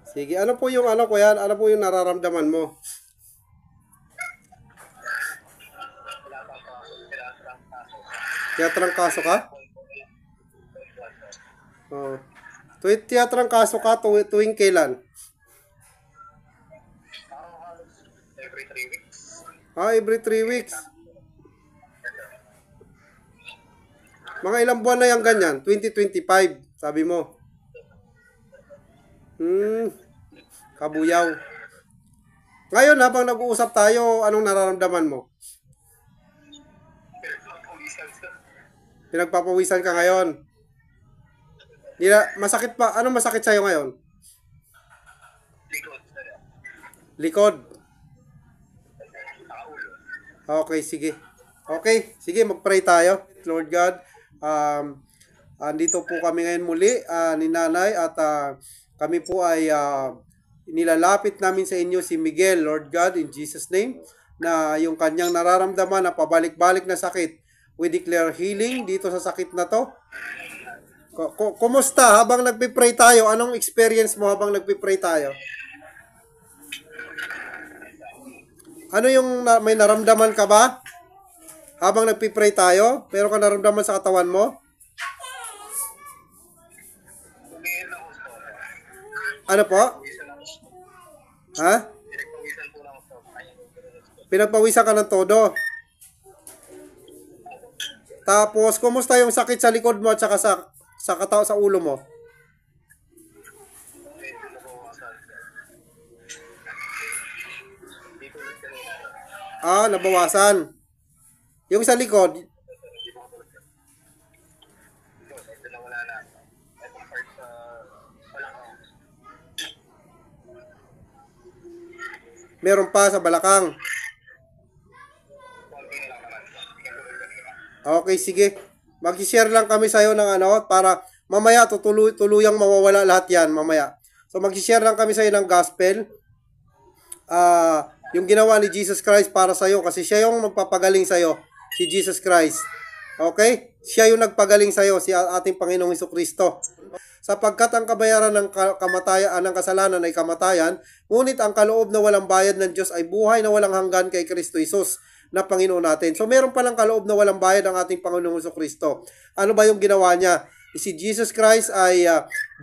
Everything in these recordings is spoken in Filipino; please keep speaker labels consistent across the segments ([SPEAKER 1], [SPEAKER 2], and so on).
[SPEAKER 1] Sige, ano po yung ano kuya? Ano po yung nararamdaman mo? Tiyatrangkaso ka? Oh. Tiyatrangkaso ka tuwing kailan?
[SPEAKER 2] Every 3 weeks.
[SPEAKER 1] Every 3 weeks. Mga ilang buwan na yung ganyan? 2025, sabi mo. Kabuyaw. Ngayon, habang nag-uusap tayo, anong nararamdaman mo? Pinagpapawisan ka ngayon. Masakit pa. Anong masakit sa'yo ngayon? Likod. Okay, sige. Okay, sige, mag-pray tayo. Lord God, andito po kami ngayon muli ni Nanay at kami po ay nilalapit namin sa inyo si Miguel, Lord God, in Jesus' name, na yung kanyang nararamdaman na pabalik-balik na sakit, we declare healing dito sa sakit na to. Kumusta habang nagpipray tayo? Anong experience mo habang nagpipray tayo? Ano yung may naramdaman ka ba? Habang nagpipray tayo, meron ka naramdaman sa katawan mo? Ano po? Ha? Pinagpawisan ka ng todo. Tapos, kumusta yung sakit sa likod mo at saka sa ulo mo? Nabawasan. Yung sa likod, meron pa sa balakang. Okay, sige. Mag-share lang kami sa'yo ng ano, para mamaya tuluyang mawawala lahat yan mamaya. So, mag-share lang kami sa'yo ng gospel. Yung ginawa ni Jesus Christ para sa'yo, kasi siya yung magpapagaling sa'yo, si Jesus Christ. Okay? Siya yung nagpagaling sa'yo, si ating Panginoong Jesucristo. Sapagkat ang kabayaran ng kamatayan, ng kasalanan ay kamatayan, ngunit ang kaloob na walang bayad ng Diyos ay buhay na walang hanggan kay Kristo Jesus na Panginoon natin. So meron palang kaloob na walang bayad ang ating Panginoong Jesucristo. Ano ba yung ginawa niya? Si Jesus Christ ay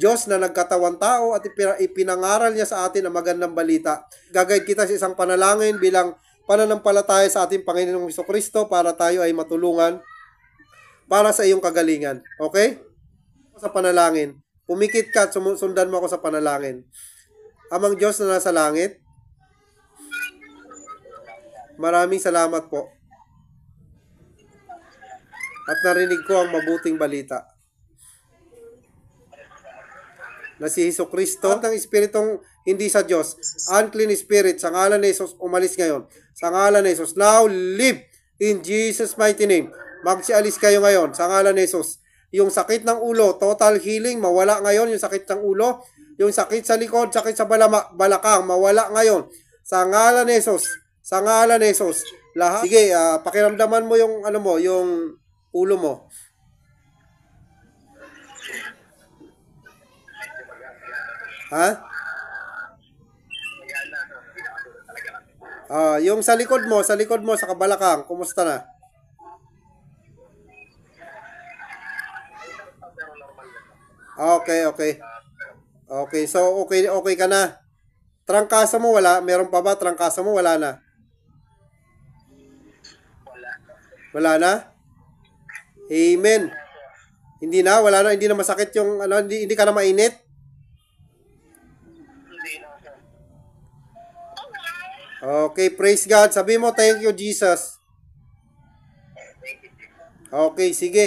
[SPEAKER 1] Diyos na nagkatawang tao at ipinangaral niya sa atin ang magandang balita. Gagayad kita sa isang panalangin bilang pananampalataya sa ating Panginoong Jesucristo para tayo ay matulungan para sa iyong kagalingan. Okay? Sa panalangin. Pumikit ka at sundan mo ako sa panalangin. Amang Diyos na nasa langit, maraming salamat po. At narinig ko ang mabuting balita na si Jesucristo at ang espiritong hindi sa Diyos, unclean spirit, sa ngalan ni Jesus, umalis ngayon. Sa ngalan ni Jesus, now live in Jesus' mighty name. Magsialis kayo ngayon sa ngalan ni Jesus. Yung sakit ng ulo, total healing, mawala ngayon yung sakit ng ulo. Yung sakit sa likod, sakit sa balakang, mawala ngayon. Sa ngalan ni Jesus, sa ngalan ni Jesus. Lahat. Sige, pakiramdaman mo yung ano mo, yung ulo mo. Ha? Yung sa likod mo, sa kabalakang, kumusta na? Okay. Okay, so okay ka na. Trangkaso mo wala? Meron pa ba? Trangkaso mo wala na? Wala na? Amen. Hindi na, wala na, hindi na masakit yung ano, hindi ka na mainit? Okay, praise God. Sabi mo, thank you, Jesus. Okay, sige.